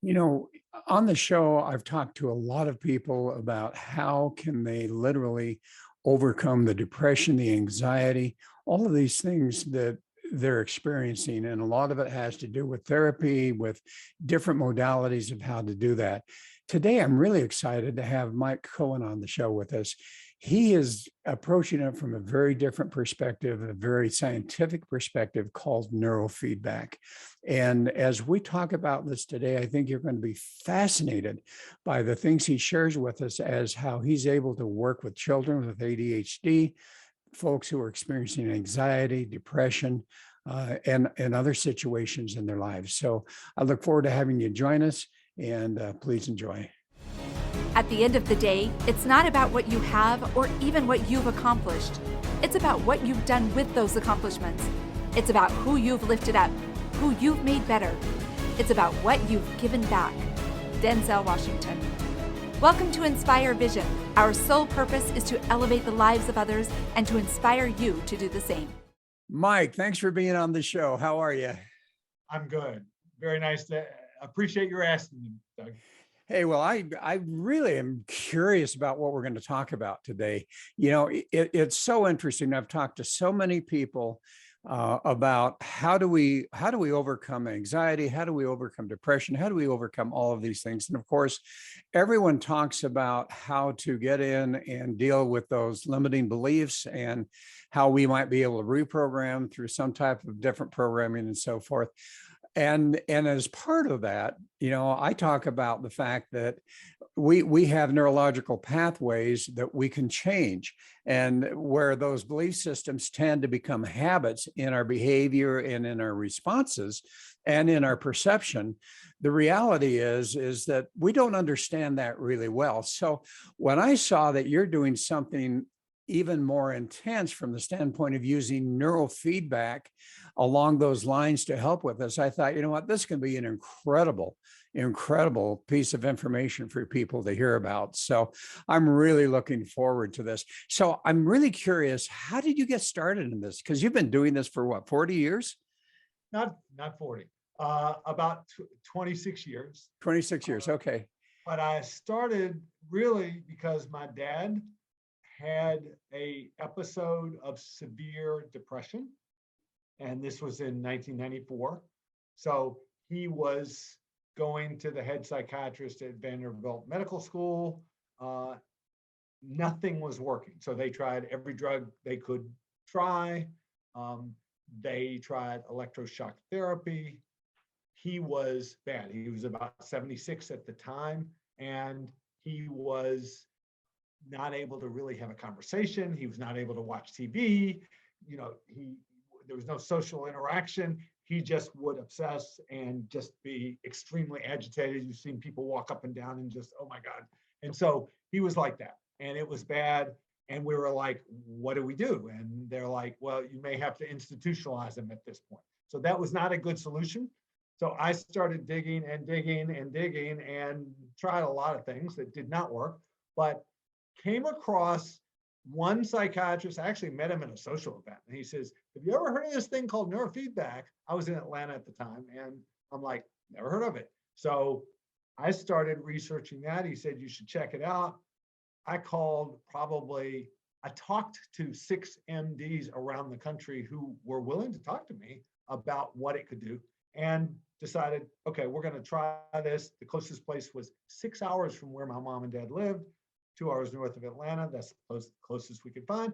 You know, on the show, I've talked to a lot of people about how can they literally overcome the depression, the anxiety, all of these things that they're experiencing. And a lot of it has to do with therapy, with different modalities of how to do that. Today, I'm really excited to have Mike Cohen on the show with us. He is approaching it from a very different perspective, a very scientific perspective called neurofeedback. And as we talk about this today, I think you're going to be fascinated by the things he shares with us as how he's able to work with children with ADHD, folks who are experiencing anxiety, depression, and other situations in their lives. So I look forward to having you join us, and please enjoy. At the end of the day, it's not about what you have or even what you've accomplished. It's about what you've done with those accomplishments. It's about who you've lifted up, who you've made better. It's about what you've given back. Denzel Washington. Welcome to Inspire Vision. Our sole purpose is to elevate the lives of others and to inspire you to do the same. Mike, thanks for being on the show. How are you? I'm good. Very nice to appreciate your asking me, Doug. Hey, well, I really am curious about what we're going to talk about today. You know, it's so interesting. I've talked to so many people about how do we overcome anxiety? How do we overcome depression? How do we overcome all of these things? And of course, everyone talks about how to get in and deal with those limiting beliefs and how we might be able to reprogram through some type of different programming and so forth. And as part of that, you know, I talk about the fact that we have neurological pathways that we can change, and where those belief systems tend to become habits in our behavior and in our responses and in our perception. The reality is that we don't understand that really well. So when I saw that you're doing something even more intense from the standpoint of using neurofeedback along those lines to help with us, I thought, you know what, this can be an incredible piece of information for people to hear about. So I'm really looking forward to this. So I'm really curious, how did you get started in this? Because you've been doing this for what, 40 years? Not 40, about 26 years. 26 years, okay. But I started really because my dad had a episode of severe depression, and this was in 1994. So he was going to the head psychiatrist at Vanderbilt Medical School. Nothing was working. So they tried every drug they could try. They tried electroshock therapy. He was bad. He was about 76 at the time, and he was not able to really have a conversation. He was not able to watch TV. You know, there was no social interaction. He just would obsess and just be extremely agitated. You've seen people walk up and down and just, oh my God. And so he was like that, and it was bad. And we were like, what do we do? And they're like, well, you may have to institutionalize him at this point. So that was not a good solution. So I started digging and tried a lot of things that did not work, but came across one psychiatrist. I actually met him at a social event, and he says, have you ever heard of this thing called neurofeedback? I was in Atlanta at the time, and I'm like, never heard of it. So I started researching that. He said, you should check it out. I talked to 6 MDs around the country who were willing to talk to me about what it could do, and decided, okay, we're going to try this. The closest place was 6 hours from where my mom and dad lived, 2 hours north of Atlanta. That's the closest we could find.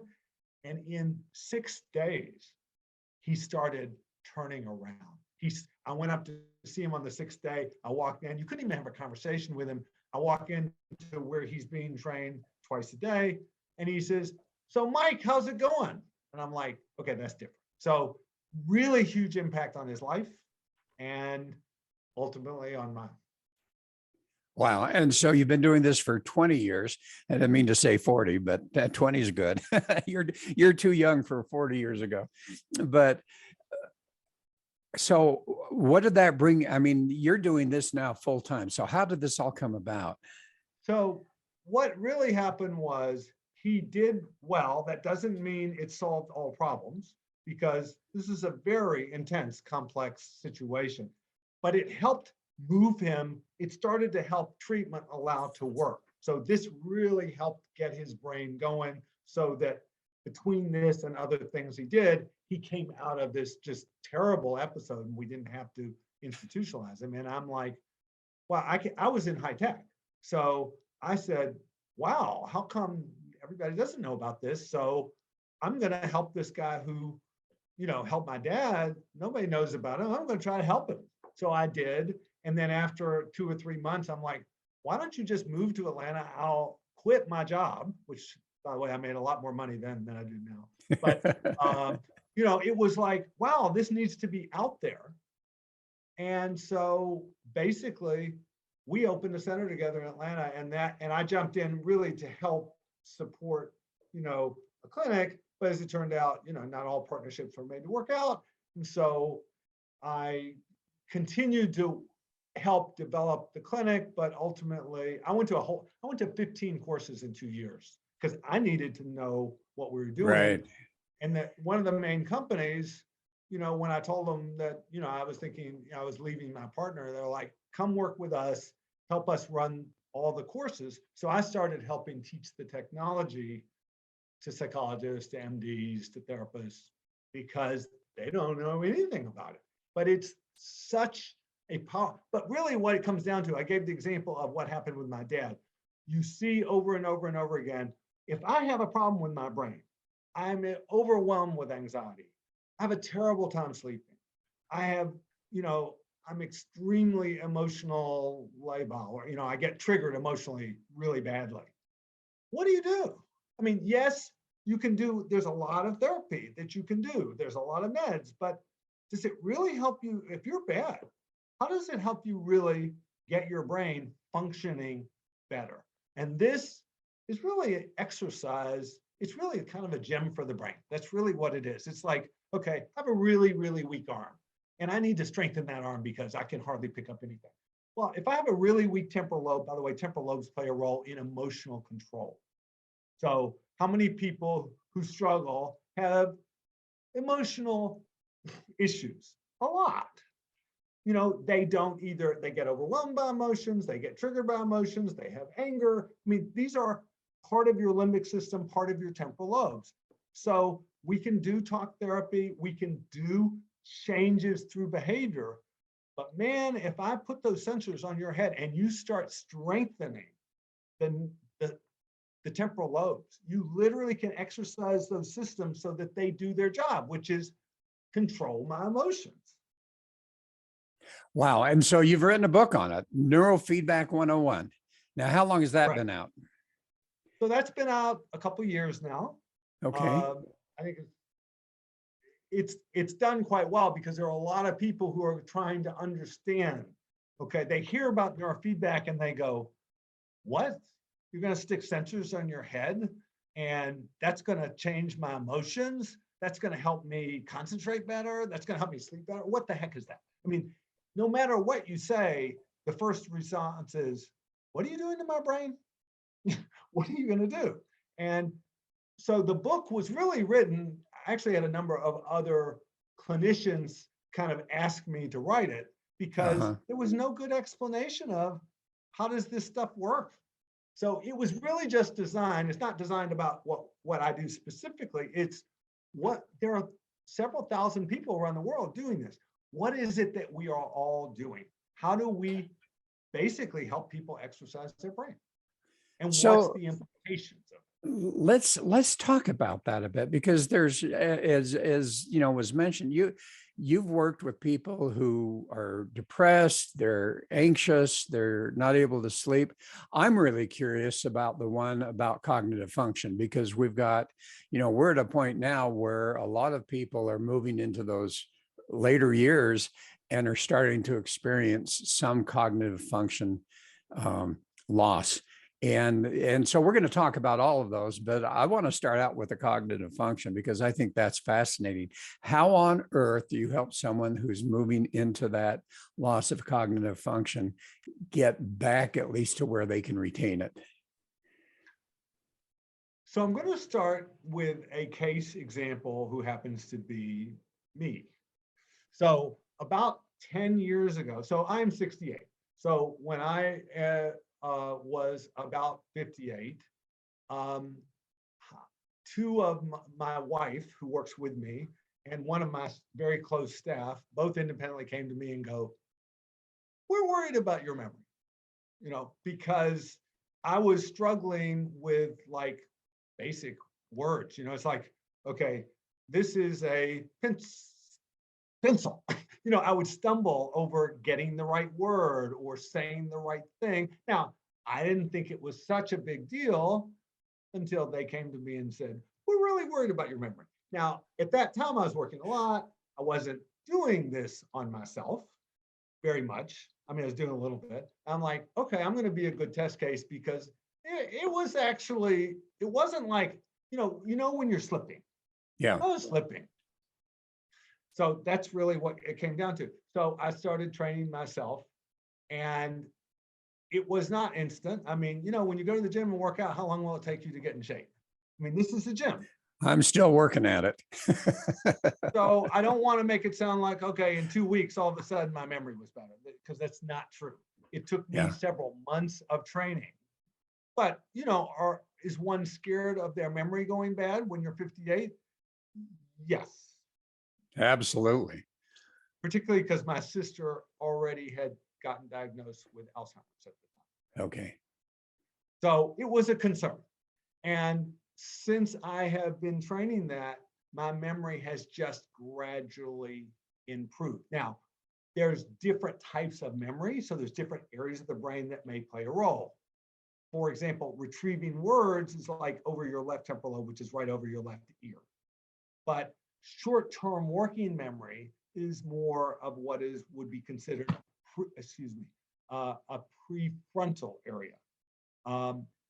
And in 6 days, he started turning around. I went up to see him on the 6th day. I walked in. You couldn't even have a conversation with him. I walk into where he's being trained twice a day. And he says, so Mike, how's it going? And I'm like, okay, that's different. So really huge impact on his life and ultimately on mine. Wow. And so you've been doing this for 20 years. I didn't mean to say 40, but 20 is good. You're too young for 40 years ago. But so what did that bring? I mean, you're doing this now full time. So how did this all come about? So what really happened was he did well. That doesn't mean it solved all problems, because this is a very intense, complex situation. But it helped move him, it started to help treatment allow to work. So this really helped get his brain going, so that between this and other things he did, he came out of this just terrible episode and we didn't have to institutionalize him. And I'm like, well, I was in high tech. So I said, wow, how come everybody doesn't know about this? So I'm going to help this guy who, helped my dad. Nobody knows about him. I'm going to try to help him. So I did. And then after 2 or 3 months, I'm like, why don't you just move to Atlanta? I'll quit my job, which, by the way, I made a lot more money then than I do now. But, it was like, wow, this needs to be out there. And so basically, we opened a center together in Atlanta, and I jumped in really to help support, a clinic. But as it turned out, not all partnerships were made to work out. And so I continued to help develop the clinic, but ultimately I went to 15 courses in 2 years because I needed to know what we were doing. Right. And that one of the main companies, when I told them that, I was thinking, I was leaving my partner, they're like, come work with us, help us run all the courses. So I started helping teach the technology to psychologists, to MDs, to therapists, because they don't know anything about it. But it's such a power. But really what it comes down to, I gave the example of what happened with my dad. You see over and over and over again, if I have a problem with my brain, I'm overwhelmed with anxiety. I have a terrible time sleeping. I have, I'm extremely emotional labile, or, I get triggered emotionally really badly. What do? I mean, yes, you can do, there's a lot of therapy that you can do. There's a lot of meds, but does it really help you if you're bad? How does it help you really get your brain functioning better? And this is really an exercise. It's really kind of a gem for the brain. That's really what it is. It's like, okay, I have a really, really weak arm, and I need to strengthen that arm because I can hardly pick up anything. Well, if I have a really weak temporal lobe, by the way, temporal lobes play a role in emotional control. So how many people who struggle have emotional issues? A lot. They don't either, they get overwhelmed by emotions, they get triggered by emotions, they have anger. I mean, these are part of your limbic system, part of your temporal lobes. So we can do talk therapy, we can do changes through behavior. But man, if I put those sensors on your head and you start strengthening the temporal lobes, you literally can exercise those systems so that they do their job, which is control my emotions. Wow. And so you've written a book on it, Neurofeedback 101. Now, how long has that Right. been out? So that's been out a couple of years now. Okay. I think it's done quite well because there are a lot of people who are trying to understand. Okay, they hear about neurofeedback and they go, what? You're going to stick sensors on your head and that's going to change my emotions? That's going to help me concentrate better? That's going to help me sleep better? What the heck is that? I mean, no matter what you say, the first response is, what are you doing to my brain? What are you going to do? And so the book was really written, I actually had a number of other clinicians kind of ask me to write it because there was no good explanation of how does this stuff work? So it was really just designed. It's not designed about what I do specifically. It's what there are several thousand people around the world doing this. What is it that we are all doing? How do we basically help people exercise their brain? And what's the implications of it? Let's talk about that a bit, because there's, as was mentioned, you've worked with people who are depressed, they're anxious, they're not able to sleep. I'm really curious about the one about cognitive function, because we've got, we're at a point now where a lot of people are moving into those later years and are starting to experience some cognitive function loss. And so we're going to talk about all of those, but I want to start out with the cognitive function because I think that's fascinating. How on earth do you help someone who's moving into that loss of cognitive function get back at least to where they can retain it? So I'm going to start with a case example who happens to be me. So about 10 years ago, so I'm 68. So when I was about 58, um, two of my wife who works with me and one of my very close staff both independently came to me and go, we're worried about your memory, because I was struggling with like basic words. It's like, okay, this is a pencil. I would stumble over getting the right word or saying the right thing. Now, I didn't think it was such a big deal until they came to me and said, we're really worried about your memory. Now, at that time, I was working a lot. I wasn't doing this on myself very much. I mean, I was doing a little bit. I'm like, okay, I'm going to be a good test case because it was actually, it wasn't like, when you're slipping. Yeah. I was slipping. So that's really what it came down to. So I started training myself, and it was not instant. I mean, when you go to the gym and work out, how long will it take you to get in shape? I mean, this is a gym. I'm still working at it. So I don't want to make it sound like, okay, in 2 weeks, all of a sudden my memory was better, because that's not true. It took me several months of training. But, is one scared of their memory going bad when you're 58? Yes. Absolutely. Particularly because my sister already had gotten diagnosed with Alzheimer's at the time. Okay. So it was a concern. And since I have been training that, my memory has just gradually improved. Now, there's different types of memory. So there's different areas of the brain that may play a role. For example, retrieving words is like over your left temporal lobe, which is right over your left ear. But short-term working memory is more of what would be considered, a prefrontal area.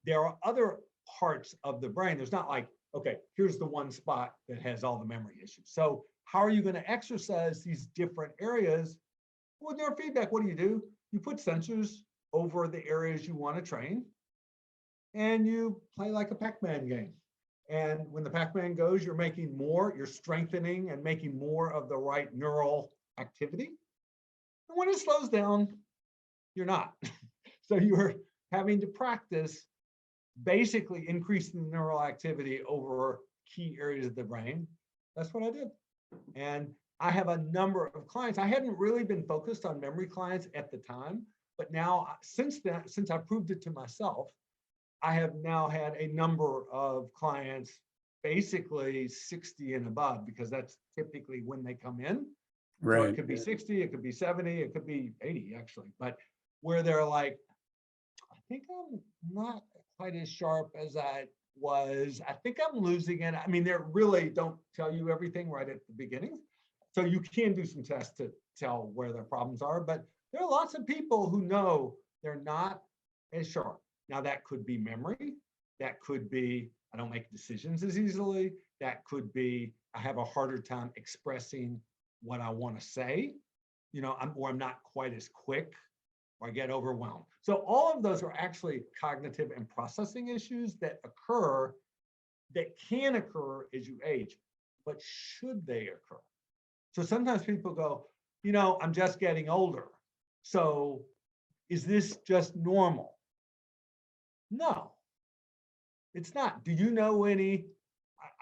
There are other parts of the brain. There's not like, okay, here's the one spot that has all the memory issues. So how are you going to exercise these different areas? With neurofeedback, what do? You put sensors over the areas you want to train, and you play like a Pac-Man game. And when the Pac-Man goes, you're strengthening and making more of the right neural activity. And when it slows down, you're not. So you're having to practice basically increasing the neural activity over key areas of the brain. That's what I did. And I have a number of clients. I hadn't really been focused on memory clients at the time, but now since I proved it to myself, I have now had a number of clients, basically 60 and above, because that's typically when they come in. Right. So it could be 60, it could be 70, it could be 80 actually, but where they're like, I think I'm not quite as sharp as I was. I think I'm losing it. I mean, they really don't tell you everything right at the beginning. So you can do some tests to tell where their problems are, but there are lots of people who know they're not as sharp. Now, that could be memory. That could be, I don't make decisions as easily. That could be, I have a harder time expressing what I want to say, I'm not quite as quick, or I get overwhelmed. So all of those are actually cognitive and processing issues that can occur as you age, but should they occur? So sometimes people go, I'm just getting older. So is this just normal? No, it's not. Do you know any,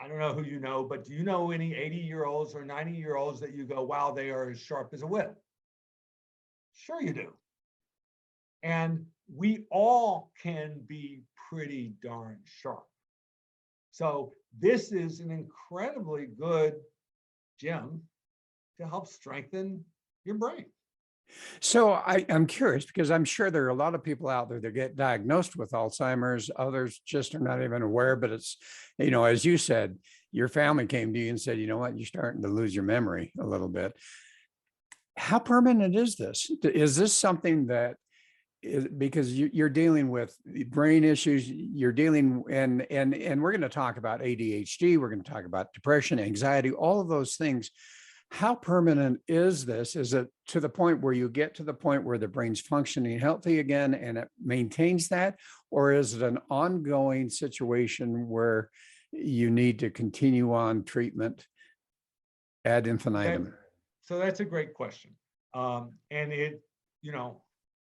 I don't know who you know, but do you know any 80-year-olds or 90-year-olds that you go, wow, they are as sharp as a whip? Sure you do. And we all can be pretty darn sharp. So this is an incredibly good gym to help strengthen your brain. So I'm curious, because I'm sure there are a lot of people out there that get diagnosed with Alzheimer's. Others just are not even aware, but it's, as you said, your family came to you and said, you know what, you're starting to lose your memory a little bit. How permanent is this? Is this something that is, because you're dealing with brain issues, you're dealing, and we're going to talk about ADHD, we're going to talk about depression, anxiety, all of those things. How permanent is this? Is it to the point where you get to the point where the brain's functioning healthy again and it maintains that? Or is it an ongoing situation where you need to continue on treatment ad infinitum? So that's a great question. And it,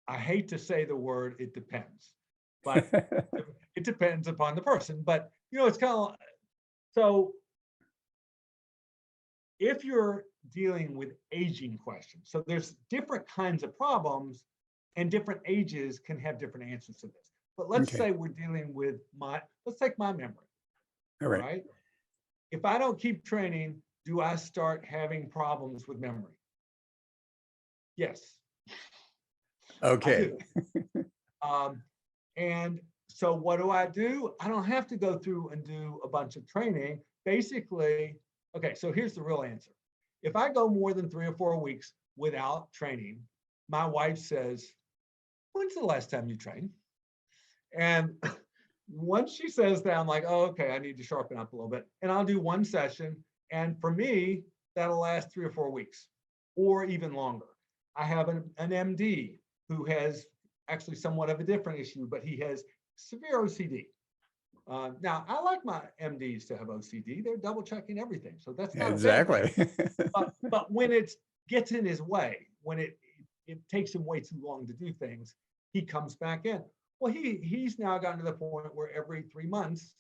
I hate to say the word, it depends, but it depends upon the person. But, it's kind of, so if you're dealing with aging questions, so there's different kinds of problems and different ages can have different answers to this. But let's Okay. say we're dealing with let's take my memory, All right. right? If I don't keep training, do I start having problems with memory? Yes, I Okay. do. And so what do? I don't have to go through and do a bunch of training. Basically, okay, so here's the real answer. If I go more than 3 or 4 weeks without training, my wife says, when's the last time you trained? And once she says that, I'm like, oh, okay, I need to sharpen up a little bit. And I'll do one session. And for me, that'll last 3 or 4 weeks or even longer. I have an MD who has actually somewhat of a different issue, but he has severe OCD. Now, I like my MDs to have OCD. They're double checking everything. So that's not a bad thing. Exactly. But when it gets in his way, when it takes him way too long to do things, he comes back in. Well, he's now gotten to the point where every 3 months,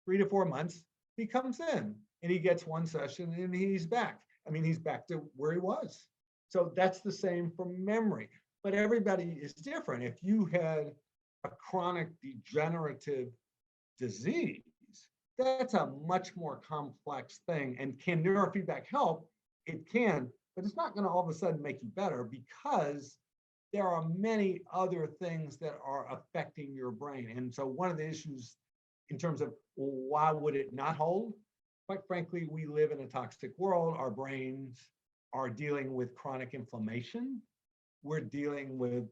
3 to 4 months, he comes in and he gets one session and he's back. I mean, he's back to where he was. So that's the same for memory. But everybody is different. If you had a chronic degenerative disease, that's a much more complex thing. And can neurofeedback help? It can, but it's not going to all of a sudden make you better because there are many other things that are affecting your brain. And so one of the issues in terms of, well, why would it not hold? Quite frankly, we live in a toxic world. Our brains are dealing with chronic inflammation. We're dealing with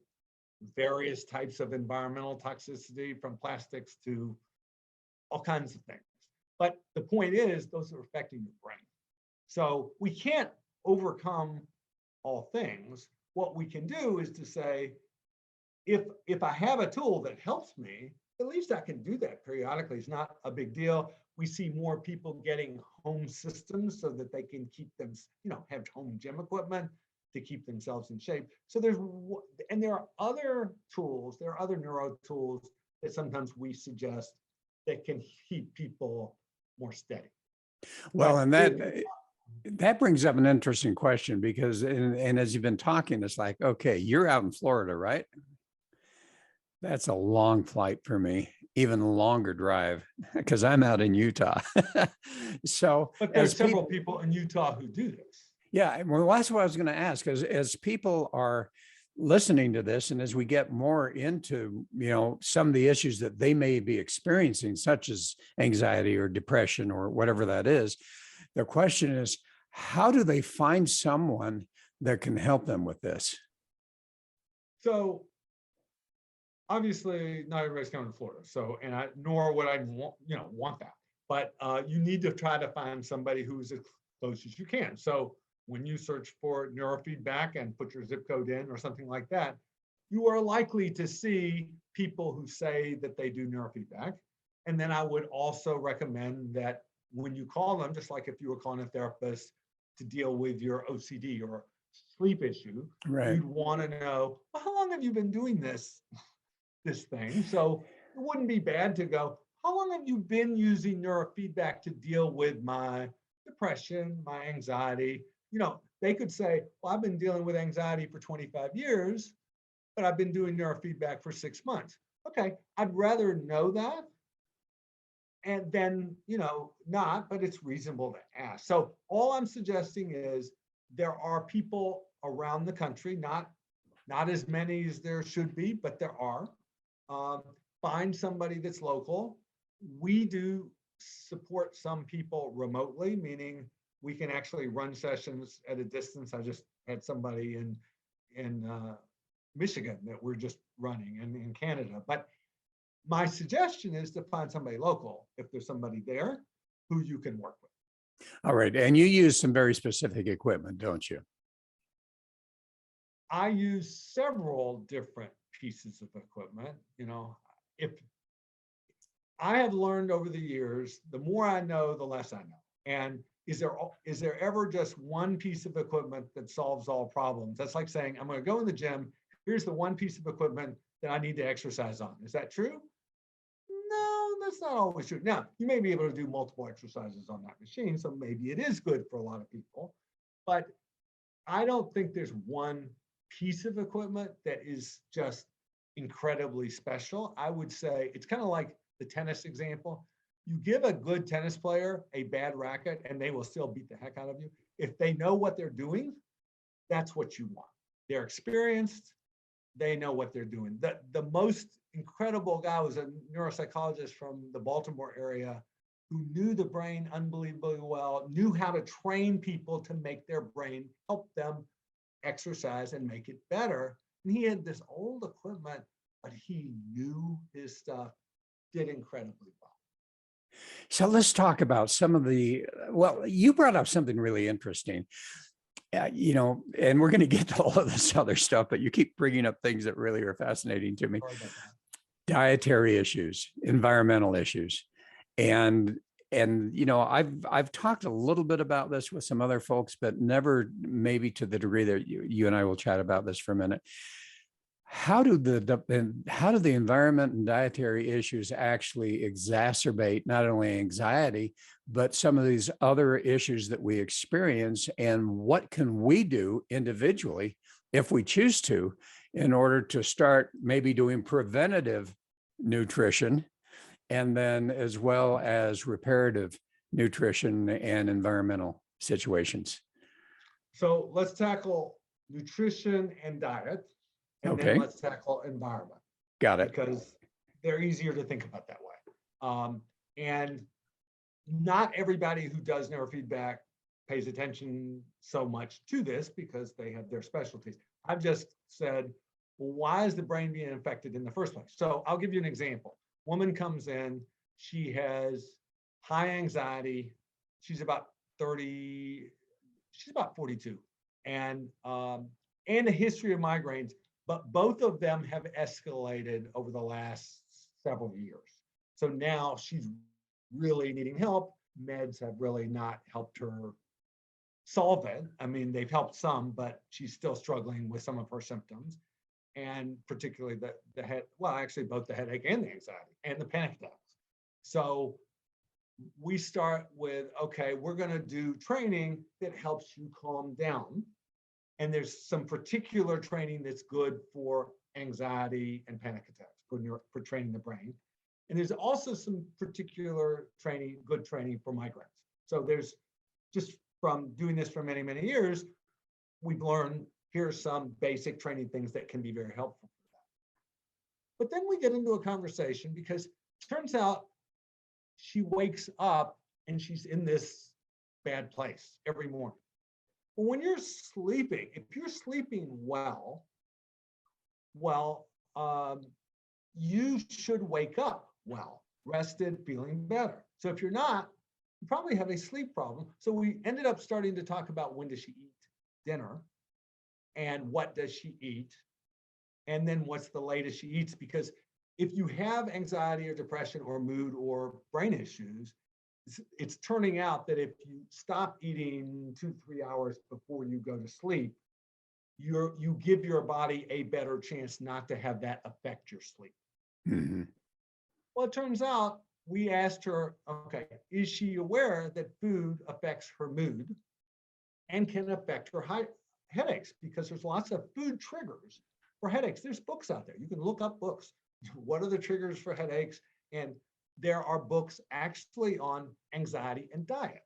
various types of environmental toxicity, from plastics to all kinds of things. But the point is, those are affecting your brain. So we can't overcome all things. What we can do is to say, if I have a tool that helps me, at least I can do that periodically. It's not a big deal. We see more people getting home systems so that they can keep them, have home gym equipment to keep themselves in shape. So there are other tools, there are other neuro tools that sometimes we suggest that can keep people more steady. Well, But and that brings up an interesting question because, and as you've been talking, it's like, okay, you're out in Florida, right? That's a long flight for me, even longer drive because I'm out in Utah. So, but there's several people in Utah who do this. Yeah, well, that's what I was going to ask. As people are listening to this, and as we get more into, some of the issues that they may be experiencing, such as anxiety or depression or whatever that is, the question is, how do they find someone that can help them with this? So obviously not everybody's coming to Florida. So, nor would I want that, but you need to try to find somebody who's as close as you can. So when you search for neurofeedback and put your zip code in or something like that, you are likely to see people who say that they do neurofeedback. And then I would also recommend that when you call them, just like if you were calling a therapist to deal with your OCD or sleep issue, Right. You'd want to know, well, how long have you been doing this thing? So it wouldn't be bad to go, how long have you been using neurofeedback to deal with my depression, my anxiety? They could say, well, I've been dealing with anxiety for 25 years, but I've been doing neurofeedback for 6 months. Okay, I'd rather know that and then, not, but it's reasonable to ask. So all I'm suggesting is there are people around the country, not as many as there should be, but there are. Find somebody that's local. We do support some people remotely, meaning we can actually run sessions at a distance. I just had somebody in Michigan that we're just running, and in Canada. But my suggestion is to find somebody local if there's somebody there who you can work with. All right. And you use some very specific equipment, don't you? I use several different pieces of equipment. If I have learned over the years, the more I know, the less I know. And is there ever just one piece of equipment that solves all problems? That's like saying, I'm going to go in the gym. Here's the one piece of equipment that I need to exercise on. Is that true? No, that's not always true. Now, you may be able to do multiple exercises on that machine, so maybe it is good for a lot of people, but I don't think there's one piece of equipment that is just incredibly special. I would say it's kind of like the tennis example. You give a good tennis player a bad racket and they will still beat the heck out of you. If they know what they're doing, that's what you want. They're experienced, they know what they're doing. The most incredible guy was a neuropsychologist from the Baltimore area who knew the brain unbelievably well, knew how to train people to make their brain help them exercise and make it better. And he had this old equipment, but he knew his stuff, did incredibly well. So let's talk about some of the, well, you brought up something really interesting. You know, and we're going to get to all of this other stuff, but you keep bringing up things that really are fascinating to me. Dietary issues, environmental issues. And you know, I've talked a little bit about this with some other folks, but never maybe to the degree that you and I will chat about this for a minute. How do the environment and dietary issues actually exacerbate not only anxiety, but some of these other issues that we experience? And what can we do individually, if we choose to, in order to start maybe doing preventative nutrition, and then as well as reparative nutrition and environmental situations? So let's tackle nutrition and diet. And Okay. then let's tackle environment. Got it. Because they're easier to think about that way. And not everybody who does neurofeedback pays attention so much to this because they have their specialties. I've just said, well, why is the brain being affected in the first place? So I'll give you an example. Woman comes in, she has high anxiety. She's about 30, she's about 42, and a history of migraines. But both of them have escalated over the last several years. So now she's really needing help. Meds have really not helped her solve it. I mean, they've helped some, but she's still struggling with some of her symptoms. And particularly the head, well, actually both the headache and the anxiety and the panic attacks. So we start with, okay, we're going to do training that helps you calm down. And there's some particular training that's good for anxiety and panic attacks, for training the brain. And there's also some particular training, good training for migraines. So there's, just from doing this for many, many years, we've learned here's some basic training things that can be very helpful for that. But then we get into a conversation because it turns out she wakes up and she's in this bad place every morning. But when you're sleeping, if you're sleeping well, you should wake up well, rested, feeling better. So if you're not, you probably have a sleep problem. So we ended up starting to talk about when does she eat dinner and what does she eat, and then what's the latest she eats. Because if you have anxiety or depression or mood or brain issues, it's turning out that if you stop eating 2-3 hours before you go to sleep, you give your body a better chance not to have that affect your sleep. Mm-hmm. Well, it turns out we asked her, okay, is she aware that food affects her mood and can affect her headaches? Because there's lots of food triggers for headaches. There's books out there. You can look up books. What are the triggers for headaches? And there are books actually on anxiety and diet.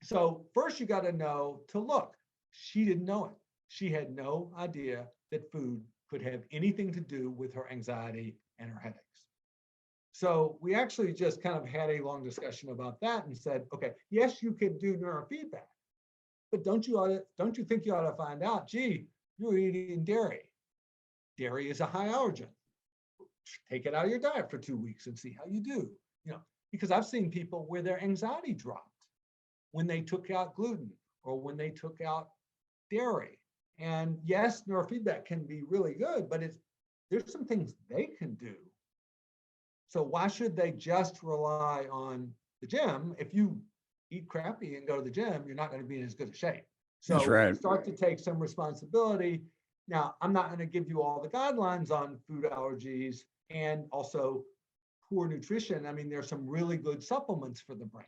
So first you got to know to look. She didn't know it. She had no idea that food could have anything to do with her anxiety and her headaches. So we actually just kind of had a long discussion about that and said, okay, yes, you can do neurofeedback, but don't you think you ought to find out, gee, you're eating dairy. Dairy is a high allergen. Take it out of your diet for 2 weeks and see how you do. You know, because I've seen people where their anxiety dropped when they took out gluten or when they took out dairy. And yes, neurofeedback can be really good, but there's some things they can do. So why should they just rely on the gym, if you eat crappy and go to the gym, you're not going to be in as good a shape. That's So right. start to take some responsibility. Now, I'm not going to give you all the guidelines on food allergies and also poor nutrition. I mean, there's some really good supplements for the brain,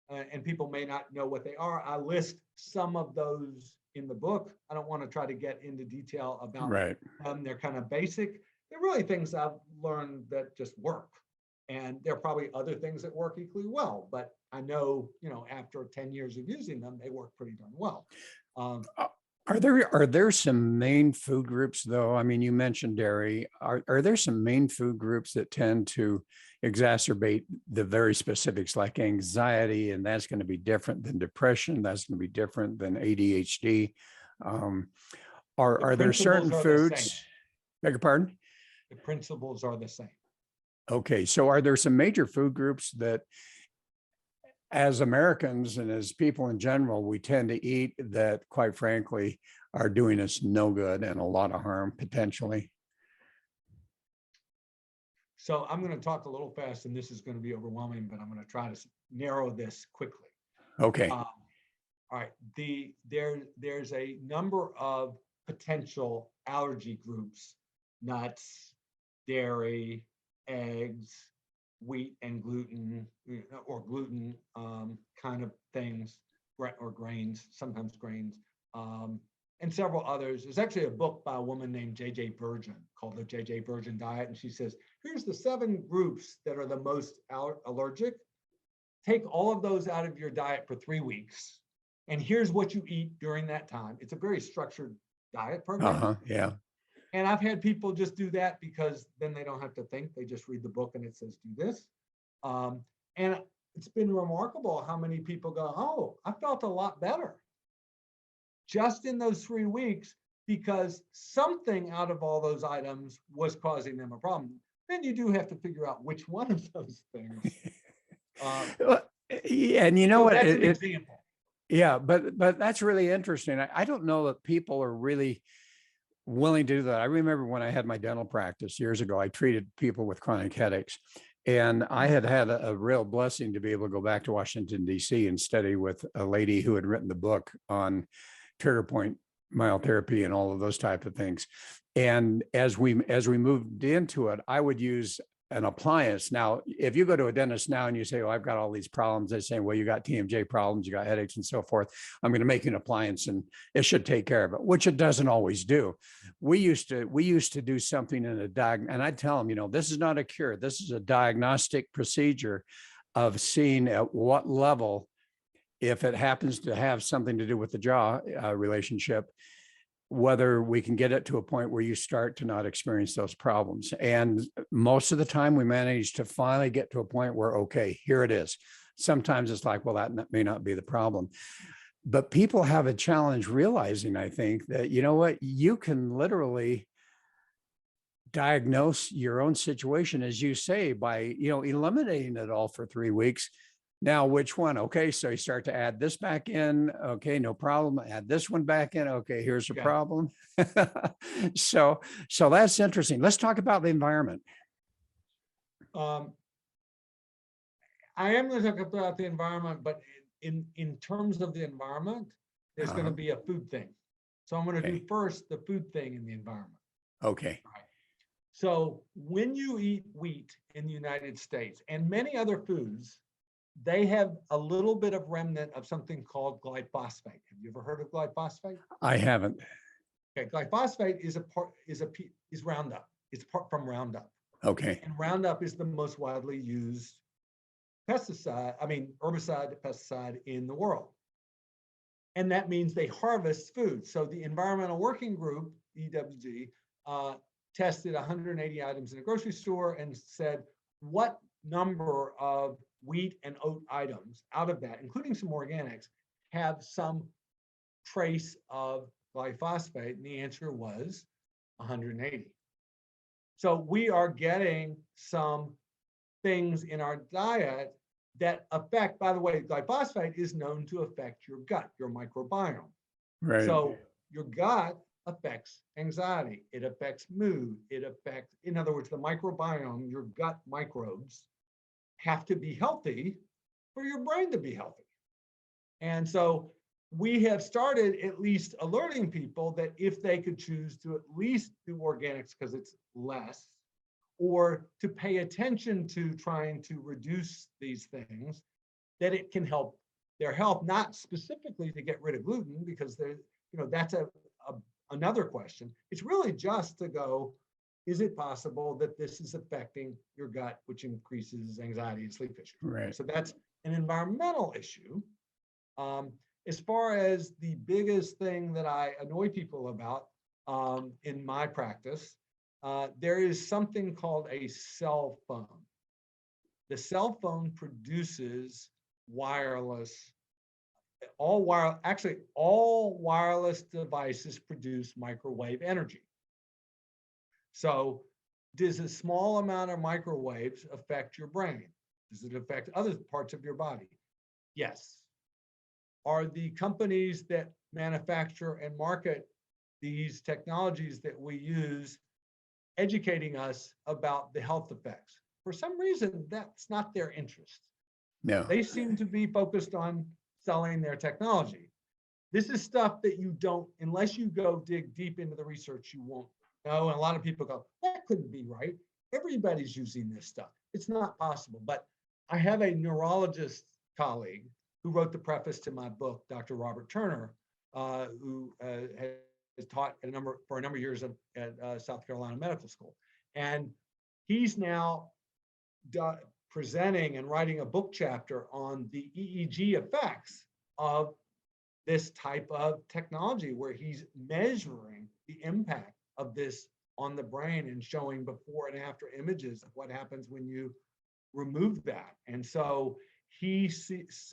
and people may not know what they are. I list some of those in the book. I don't want to try to get into detail about Right. them. They're kind of basic. They're really things I've learned that just work. And there are probably other things that work equally well, but I know, after 10 years of using them, they work pretty darn well. Are there some main food groups though? I mean, you mentioned dairy. Are there some main food groups that tend to exacerbate the very specifics like anxiety, and that's going to be different than depression? That's going to be different than ADHD. Are there certain foods? Beg your pardon? The principles are the same. Okay, so are there some major food groups that, as Americans and as people in general, we tend to eat that, quite frankly, are doing us no good and a lot of harm potentially? So I'm going to talk a little fast, and this is going to be overwhelming, but I'm going to try to narrow this quickly. Okay. All right. There's a number of potential allergy groups: nuts, dairy, eggs, wheat and gluten, or gluten kind of things, or grains, sometimes grains, and several others. There's actually a book by a woman named J.J. Virgin called the J.J. Virgin Diet. And she says, here's the 7 groups that are the most allergic. Take all of those out of your diet for 3 weeks. And here's what you eat during that time. It's a very structured diet program. Yeah. And I've had people just do that because then they don't have to think. They just read the book and it says, do this. And it's been remarkable how many people go, oh, I felt a lot better just in those 3 weeks, because something out of all those items was causing them a problem. Then you do have to figure out which one of those things. And you know what? That's an example. Yeah, but that's really interesting. I don't know that people are really willing to do that. I remember when I had my dental practice years ago, I treated people with chronic headaches. And I had a real blessing to be able to go back to Washington, D.C. and study with a lady who had written the book on trigger point myotherapy and all of those type of things. And as we moved into it, I would use an appliance. Now, if you go to a dentist now and you say, "Oh, I've got all these problems," they're saying, "Well, you got TMJ problems, you got headaches and so forth. I'm going to make you an appliance and it should take care of it," which it doesn't always do. We used to do something in a and I'd tell them, this is not a cure. This is a diagnostic procedure of seeing at what level, if it happens to have something to do with the jaw relationship, whether we can get it to a point where you start to not experience those problems. And most of the time we manage to finally get to a point where, okay, here it is. Sometimes it's like, well, that may not be the problem. But people have a challenge realizing, I think, that, you can literally diagnose your own situation, as you say, by, eliminating it all for 3 weeks. Now, which one? Okay, so you start to add this back in. Okay, no problem. Add this one back in. Okay, here's a problem. So that's interesting. Let's talk about the environment. I am going to talk about the environment, but in terms of the environment, there's going to be a food thing. So I'm going to do first the food thing in the environment. Okay. All right. So when you eat wheat in the United States and many other foods, they have a little bit of remnant of something called glyphosate. Have you ever heard of glyphosate? I haven't. Okay, glyphosate is Roundup. It's from Roundup. Okay. And Roundup is the most widely used herbicide, pesticide in the world. And that means they harvest food. So the Environmental Working Group, EWG, tested 180 items in a grocery store and said, what number of wheat and oat items out of that, including some organics, have some trace of glyphosate? And the answer was 180. So we are getting some things in our diet that affect, by the way, glyphosate is known to affect your gut, your microbiome. Right. So your gut affects anxiety. It affects mood. It affects, in other words, the microbiome, your gut microbes have to be healthy for your brain to be healthy. And so we have started at least alerting people that if they could choose to at least do organics because it's less, or to pay attention to trying to reduce these things, that it can help their health, not specifically to get rid of gluten, because that's another question. It's really just to go, is it possible that this is affecting your gut, which increases anxiety and sleep issues? Right. So that's an environmental issue. As far as the biggest thing that I annoy people about in my practice, there is something called a cell phone. The cell phone produces all wireless devices produce microwave energy. So does a small amount of microwaves affect your brain? Does it affect other parts of your body? Yes. Are the companies that manufacture and market these technologies that we use educating us about the health effects? For some reason, that's not their interest. No. They seem to be focused on selling their technology. This is stuff that you don't, unless you go dig deep into the research, you won't know. And a lot of people go, that couldn't be right. Everybody's using this stuff. It's not possible. But I have a neurologist colleague who wrote the preface to my book, Dr. Robert Turner, who has taught for a number of years at South Carolina Medical School. And he's now presenting and writing a book chapter on the EEG effects of this type of technology, where he's measuring the impact of this on the brain and showing before and after images of what happens when you remove that. And so he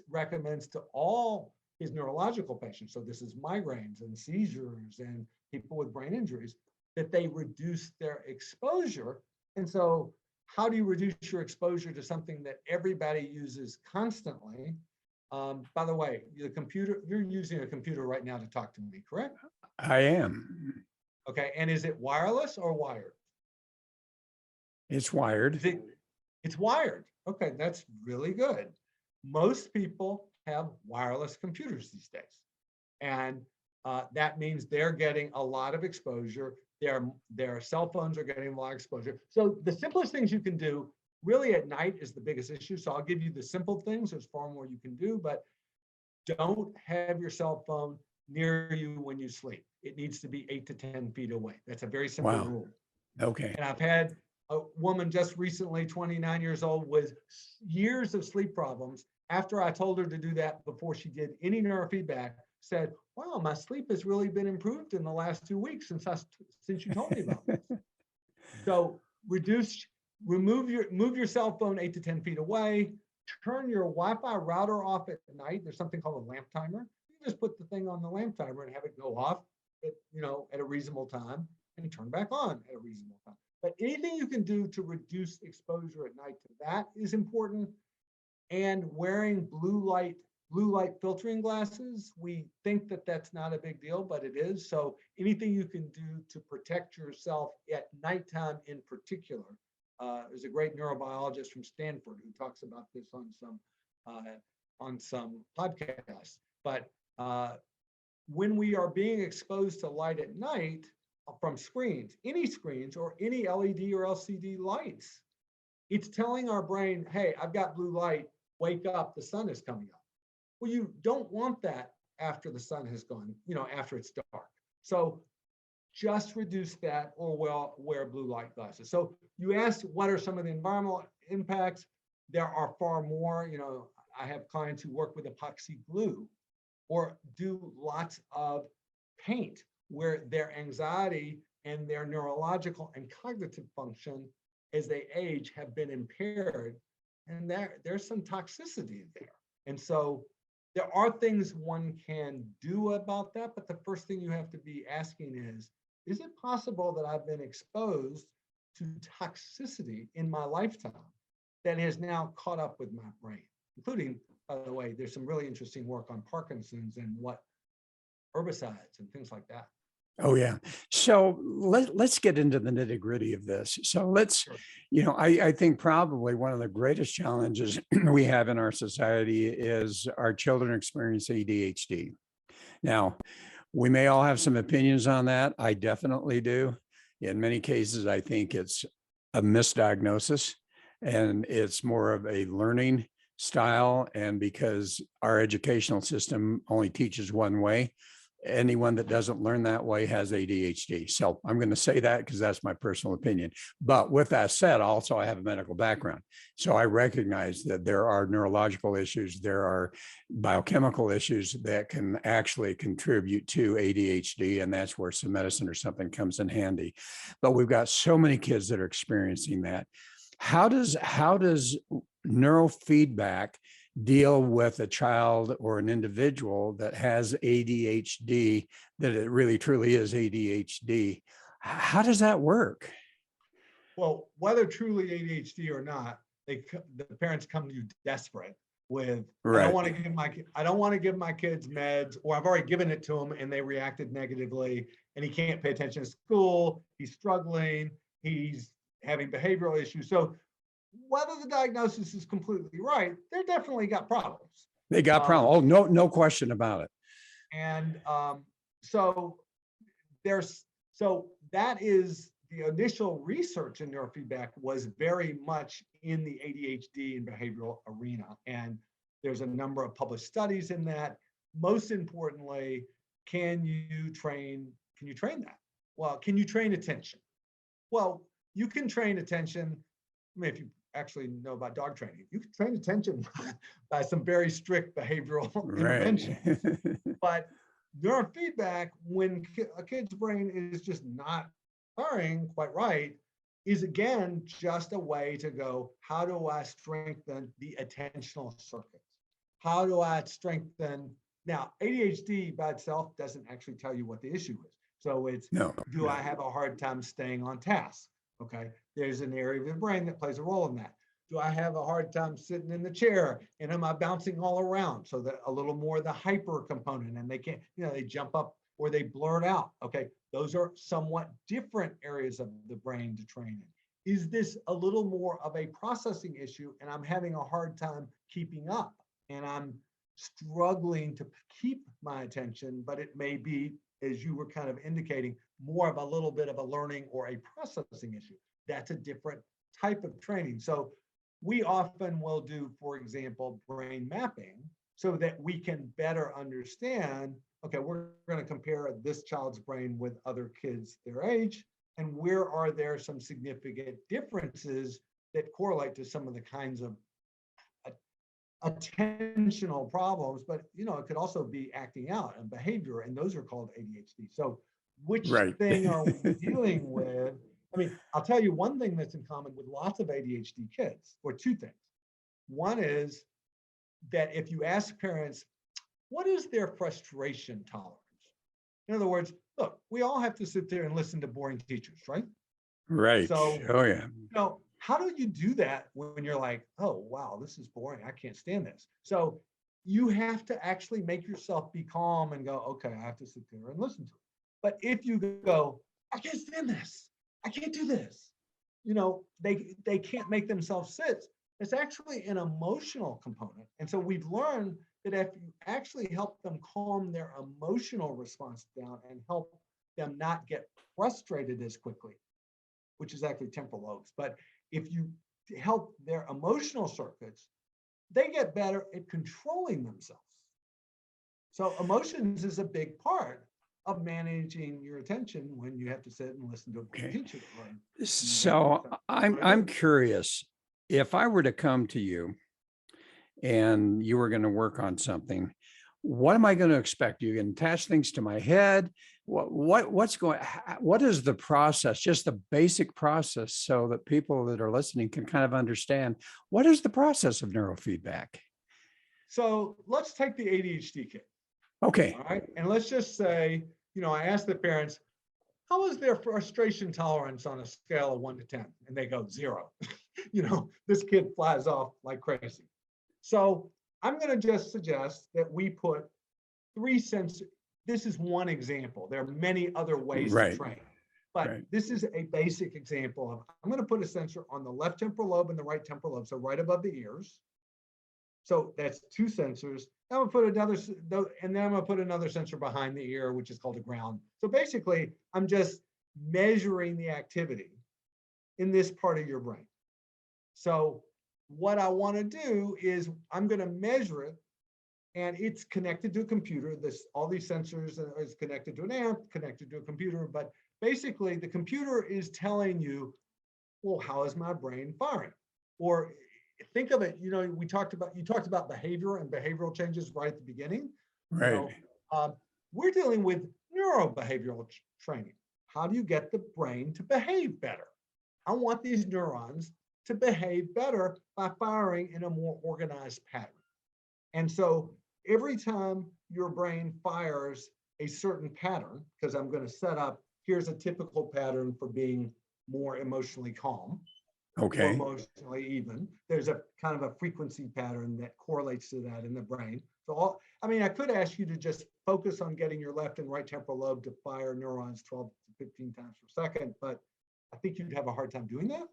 recommends to all his neurological patients, so this is migraines and seizures and people with brain injuries, that they reduce their exposure. And so how do you reduce your exposure to something that everybody uses constantly? By the way, you're using a computer right now to talk to me, correct? I am. Okay, and is it wireless or wired? It's wired. It's wired. Okay, that's really good. Most people have wireless computers these days. And that means they're getting a lot of exposure. Their cell phones are getting a lot of exposure. So the simplest things you can do really at night is the biggest issue. So I'll give you the simple things. There's far more you can do, but don't have your cell phone near you when you sleep. It needs to be 8 to 10 feet away. That's a very simple rule. Okay. And I've had a woman just recently, 29 years old, with years of sleep problems. After I told her to do that before she did any neurofeedback, said, wow, my sleep has really been improved in the last 2 weeks since you told me about this. So move your cell phone 8 to 10 feet away, turn your Wi-Fi router off at night. There's something called a lamp timer. You just put the thing on the lamp timer and have it go off at a reasonable time and turn back on at a reasonable time. But anything you can do to reduce exposure at night to that is important. And wearing blue light filtering glasses, we think that that's not a big deal, but it is. So anything you can do to protect yourself at nighttime in particular. There's a great neurobiologist from Stanford who talks about this on some podcasts. But when we are being exposed to light at night from screens, any screens or any LED or LCD lights, it's telling our brain, hey, I've got blue light, wake up, the sun is coming up. Well, you don't want that after the sun has gone, after it's dark. So just reduce that or wear blue light glasses. So you asked, what are some of the environmental impacts? There are far more. I have clients who work with epoxy glue or do lots of paint where their anxiety and their neurological and cognitive function as they age have been impaired. And there's some toxicity there. And so there are things one can do about that, but the first thing you have to be asking is it possible that I've been exposed to toxicity in my lifetime that has now caught up with my brain? Including, by the way, there's some really interesting work on Parkinson's and what herbicides and things like that. Oh yeah. So let's get into the nitty gritty of this. So let's, Sure. I think probably one of the greatest challenges we have in our society is our children experience ADHD. Now, we may all have some opinions on that. I definitely do. In many cases, I think it's a misdiagnosis and it's more of a learning style. And because our educational system only teaches one way, anyone that doesn't learn that way has ADHD. So I'm going to say that because that's my personal opinion. But with that said, also I have a medical background. So I recognize that there are neurological issues, there are biochemical issues that can actually contribute to ADHD. And that's where some medicine or something comes in handy. But we've got so many kids that are experiencing that. How does neurofeedback deal with a child or an individual that has ADHD, that it really truly is ADHD? How does that work? Well, whether truly ADHD or not, the parents come to you desperate with, I don't Right. want to give my kids meds, or I've already given it to them and they reacted negatively, and he can't pay attention to school, he's struggling, he's having behavioral issues. So whether the diagnosis is completely right, they're definitely got problems. They got Um, problem. Oh, no question about it. and so that is the initial research in neurofeedback was very much in the ADHD and behavioral arena. And there's a number of published studies in that. Most importantly, can you train that? Well, can you train attention? Well, you can train attention. I mean, if you actually know about dog training, you can train attention by some very strict behavioral intervention. Right. But neurofeedback, when a kid's brain is just not firing quite right, is again just a way to go, how do I strengthen the attentional circuits? How do I strengthen? Now, ADHD by itself doesn't actually tell you what the issue is. So it's, No. do I have a hard time staying on task? Okay, there's an area of the brain that plays a role in that. Do I have a hard time sitting in the chair, and am I bouncing all around? So that a little more the hyper component, and they can't, they jump up or they blurt out. Okay, those are somewhat different areas of the brain to train in. Is this a little more of a processing issue, and I'm having a hard time keeping up, and I'm struggling to keep my attention, but it may be, as you were kind of indicating, more of a little bit of a learning or a processing issue. That's a different type of training. So we often will do, for example, brain mapping so that we can better understand, okay, we're going to compare this child's brain with other kids their age, and where are there some significant differences that correlate to some of the kinds of attentional problems, but it could also be acting out and behavior, and those are called ADHD. So which Right. thing are we dealing with? I mean, I'll tell you one thing that's in common with lots of ADHD kids, or two things. One is that if you ask parents, what is their frustration tolerance? In other words, look, we all have to sit there and listen to boring teachers, right? Right. So, Oh yeah. how do you do that when you're like, oh, wow, this is boring, I can't stand this? So you have to actually make yourself be calm and go, okay, I have to sit there and listen to it. But if you go, I can't stand this, I can't do this, they can't make themselves sit. It's actually an emotional component. And so we've learned that if you actually help them calm their emotional response down and help them not get frustrated as quickly, which is actually temporal lobes, but if you help their emotional circuits, they get better at controlling themselves. So emotions is a big part of managing your attention when you have to sit and listen to a teacher. So I'm curious, if I were to come to you and you were going to work on something, what am I going to expect? You can attach things to my head. What is the process, just the basic process, so that people that are listening can kind of understand what is the process of neurofeedback? So let's take the ADHD kid. Okay. All right. And let's just say, I asked the parents, how is their frustration tolerance on a scale of 1 to 10? And they go 0. This kid flies off like crazy. So I'm going to just suggest that we put 3 this is one example. There are many other ways to Right. train. But Right. this is a basic example of, I'm going to put a sensor on the left temporal lobe and the right temporal lobe, so right above the ears. So that's two sensors. I'm going to put another, and then I'm going to put another sensor behind the ear, which is called a ground. So basically, I'm just measuring the activity in this part of your brain. So what I want to do is I'm going to measure it, and it's connected to a computer. All these sensors is connected to an amp, connected to a computer, but basically the computer is telling you, well, how is my brain firing? Or think of it, you talked about behavior and behavioral changes right at the beginning. Right. We're dealing with neurobehavioral training. How do you get the brain to behave better? I want these neurons to behave better by firing in a more organized pattern. And so every time your brain fires a certain pattern, because I'm going to set up, here's a typical pattern for being more emotionally calm, Okay. or emotionally even. There's a kind of a frequency pattern that correlates to that in the brain. So I could ask you to just focus on getting your left and right temporal lobe to fire neurons 12 to 15 times per second, but I think you'd have a hard time doing that,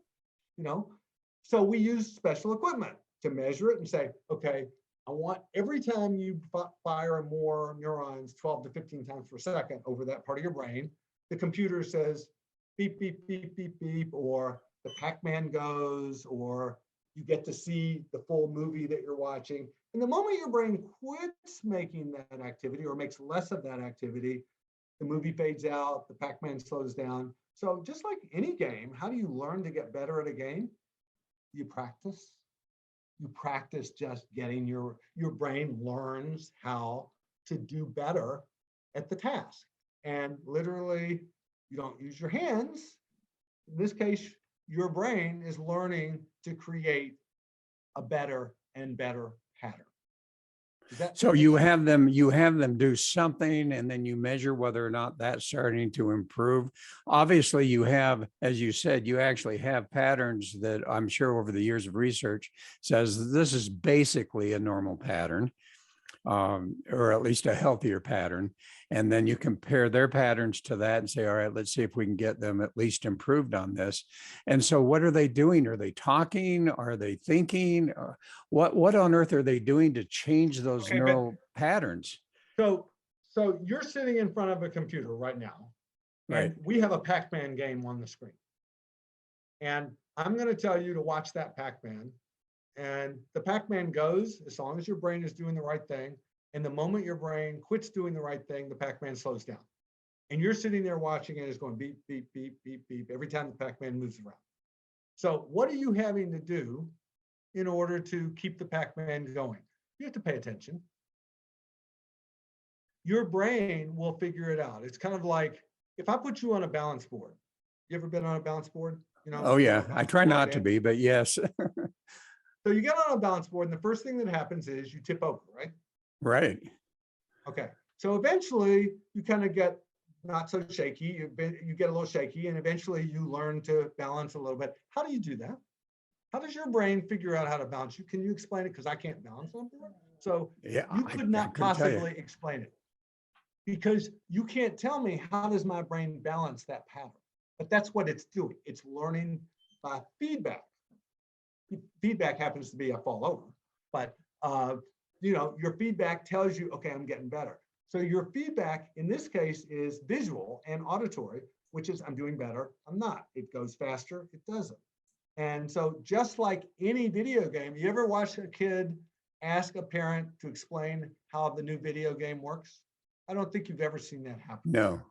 So we use special equipment to measure it and say, okay, I want every time you fire more neurons 12 to 15 times per second over that part of your brain, the computer says beep, beep, beep, beep, beep, or the Pac-Man goes, or you get to see the full movie that you're watching. And the moment your brain quits making that activity or makes less of that activity, the movie fades out, the Pac-Man slows down. So just like any game, how do you learn to get better at a game? You practice. You practice just getting your brain learns how to do better at the task. And literally, you don't use your hands. In this case, your brain is learning to create a better and better pattern. So you have them do something, and then you measure whether or not that's starting to improve. Obviously, you have, as you said, you actually have patterns that I'm sure over the years of research says this is basically a normal pattern, or at least a healthier pattern. And then you compare their patterns to that and say, all right, let's see if we can get them at least improved on this. And so what are they doing? Are they talking? Are they thinking? What on earth are they doing to change those neural patterns? So you're sitting in front of a computer right now, and we have a Pac-Man game on the screen. And I'm going to tell you to watch that Pac-Man. And the Pac-Man goes as long as your brain is doing the right thing. And the moment your brain quits doing the right thing, the Pac-Man slows down. And you're sitting there watching it, it's going beep, beep, beep, beep, beep, every time the Pac-Man moves around. So what are you having to do in order to keep the Pac-Man going? You have to pay attention. Your brain will figure it out. It's kind of like if I put you on a balance board. You ever been on a balance board? Oh yeah, I try not to be, but yes. So you get on a balance board, and the first thing that happens is you tip over, right? Right. Okay. So eventually you kind of get not so shaky. You get a little shaky, and eventually you learn to balance a little bit. How do you do that? How does your brain figure out how to balance? Can you explain it? Because I can't balance on board. So yeah, you could not possibly explain it, because you can't tell me how does my brain balance that pattern. But that's what it's doing. It's learning by feedback. Feedback happens to be a fall over, but your feedback tells you, okay, I'm getting better. So your feedback in this case is visual and auditory, which is I'm doing better, I'm not. It goes faster, it doesn't. And so just like any video game, you ever watch a kid ask a parent to explain how the new video game works? I don't think you've ever seen that happen. No.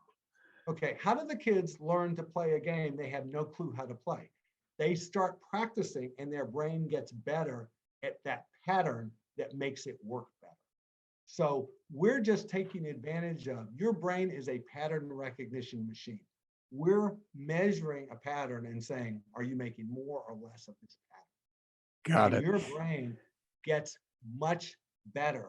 Okay, how do the kids learn to play a game they have no clue how to play? They start practicing, and their brain gets better at that pattern that makes it work better. So we're just taking advantage of, your brain is a pattern recognition machine. We're measuring a pattern and saying, are you making more or less of this pattern? Got it. Your brain gets much better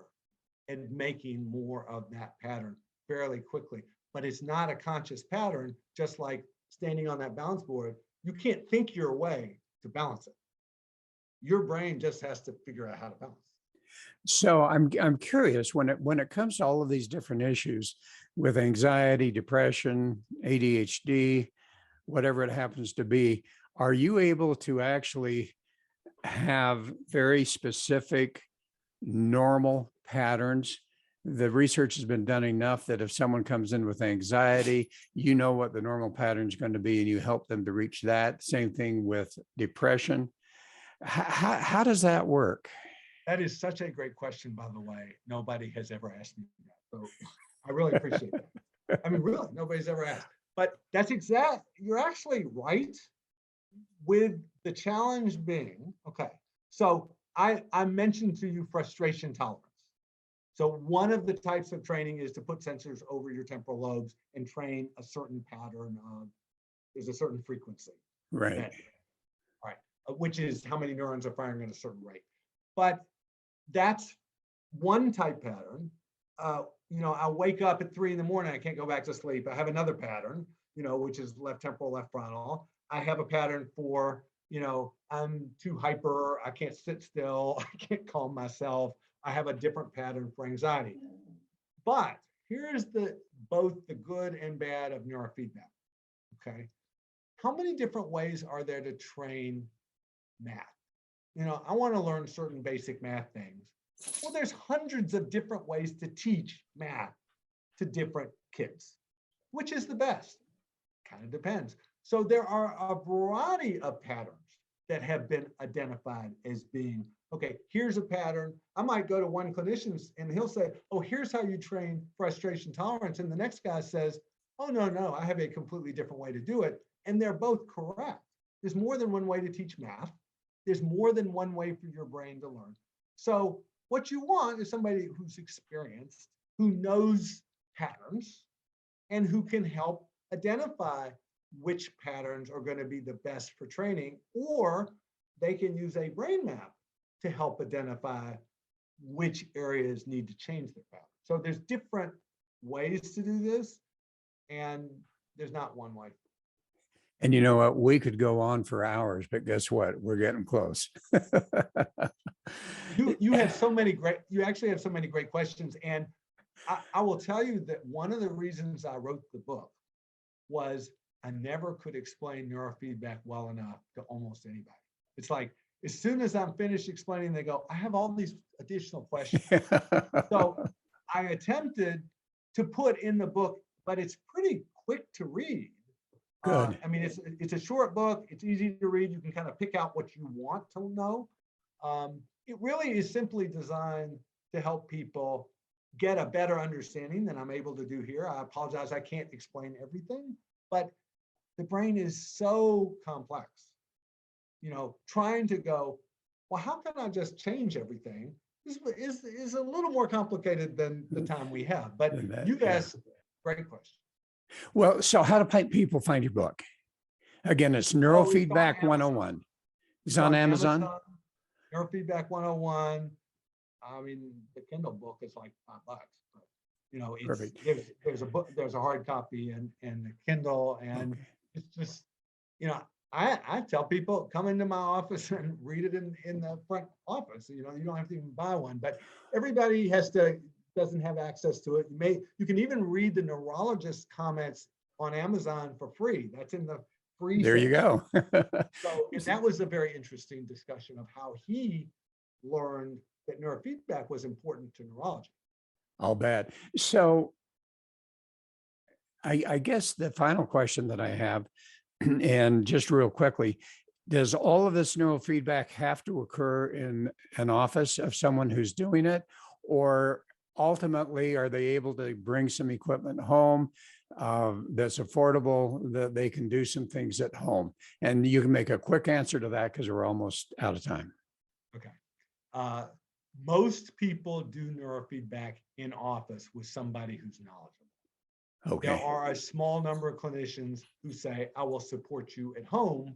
at making more of that pattern fairly quickly. But it's not a conscious pattern, just like standing on that balance board. You can't think your way to balance it. Your brain just has to figure out how to balance. So I'm curious, when it comes to all of these different issues, with anxiety, depression, ADHD, whatever it happens to be, are you able to actually have very specific normal patterns? The research has been done enough that if someone comes in with anxiety, you know what the normal pattern is going to be, and you help them to reach that. Same thing with depression. How does that work? That is such a great question, by the way. Nobody has ever asked me that. So I really appreciate that. I mean, really, nobody's ever asked. But that's you're actually right, with the challenge being, okay, so I mentioned to you frustration tolerance. So one of the types of training is to put sensors over your temporal lobes and train a certain pattern of, there's a certain frequency. Right. Right. Which is how many neurons are firing at a certain rate. But that's one type pattern. I'll wake up at 3 a.m. I can't go back to sleep. I have another pattern, which is left temporal, left frontal. I have a pattern for, I'm too hyper. I can't sit still. I can't calm myself. I have a different pattern for anxiety. But here's both the good and bad of neurofeedback. Okay. How many different ways are there to train math? I want to learn certain basic math things. Well, there's hundreds of different ways to teach math to different kids. Which is the best? Kind of depends. So there are a variety of patterns that have been identified as being, okay, here's a pattern. I might go to one clinician and he'll say, oh, here's how you train frustration tolerance. And the next guy says, oh, no, I have a completely different way to do it. And they're both correct. There's more than one way to teach math. There's more than one way for your brain to learn. So what you want is somebody who's experienced, who knows patterns, and who can help identify which patterns are going to be the best for training, or they can use a brain map to help identify which areas need to change their pattern. So there's different ways to do this, and there's not one way. And you know what? We could go on for hours, but guess what? We're getting close. You have so many you actually have so many great questions. And I will tell you that one of the reasons I wrote the book was I never could explain neurofeedback well enough to almost anybody. It's like, as soon as I'm finished explaining, they go, I have all these additional questions. So I attempted to put in the book, but it's pretty quick to read. Good. I mean, it's a short book. It's easy to read. You can kind of pick out what you want to know. It really is simply designed to help people get a better understanding than I'm able to do here. I apologize, I can't explain everything, but the brain is so complex. Trying to go, well, how can I just change everything is a little more complicated than the time we have. But you've asked great question. Well, so how do people find your book? Again, it's Neurofeedback 101. It's on Amazon. Neurofeedback 101. I mean, the Kindle book is like $5, but Perfect. there's a book, there's a hard copy and the Kindle, and okay. It's just, I tell people, come into my office and read it in the front office. You don't have to even buy one, but everybody doesn't have access to it. You can even read the neurologist's comments on Amazon for free. That's in the free. There you go. So, and that was a very interesting discussion of how he learned that neurofeedback was important to neurology. I'll bet. So I guess the final question that I have, and just real quickly, does all of this neurofeedback have to occur in an office of someone who's doing it? Or ultimately, are they able to bring some equipment home that's affordable, that they can do some things at home? And you can make a quick answer to that because we're almost out of time. Okay. Most people do neurofeedback in office with somebody who's knowledgeable. Okay. There are a small number of clinicians who say, I will support you at home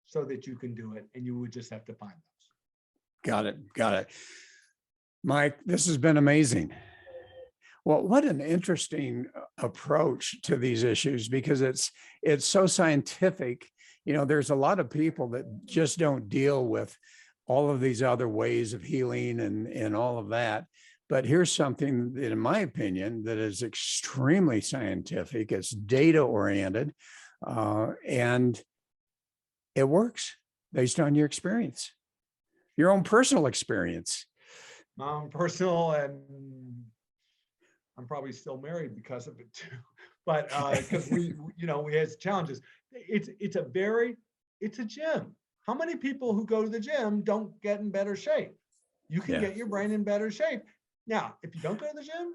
so that you can do it. And you would just have to find those. Got it. Mike, this has been amazing. Well, what an interesting approach to these issues, because it's so scientific. There's a lot of people that just don't deal with all of these other ways of healing and all of that. But here's something that, in my opinion, that is extremely scientific. It's data oriented, and it works based on your experience, your own personal experience. Personal, and I'm probably still married because of it too. But because we had challenges. It's a gym. How many people who go to the gym don't get in better shape? You can get your brain in better shape. Now, if you don't go to the gym,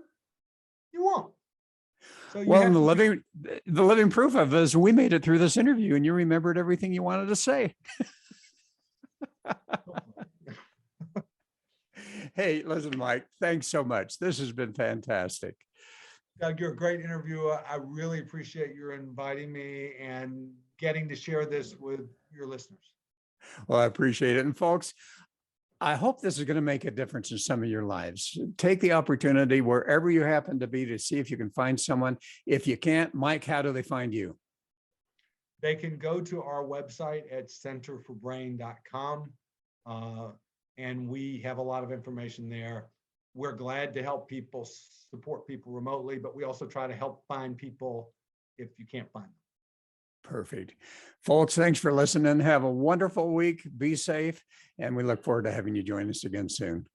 you won't. So the living proof of it is we made it through this interview and you remembered everything you wanted to say. Hey, listen, Mike, thanks so much. This has been fantastic. Doug, you're a great interviewer. I really appreciate your inviting me and getting to share this with your listeners. Well, I appreciate it. And folks, I hope this is going to make a difference in some of your lives. Take the opportunity wherever you happen to be to see if you can find someone. If you can't, Mike, how do they find you? They can go to our website at centerforbrain.com. And we have a lot of information there. We're glad to help people, support people remotely, but we also try to help find people if you can't find them. Perfect. Folks, thanks for listening. Have a wonderful week. Be safe. And we look forward to having you join us again soon.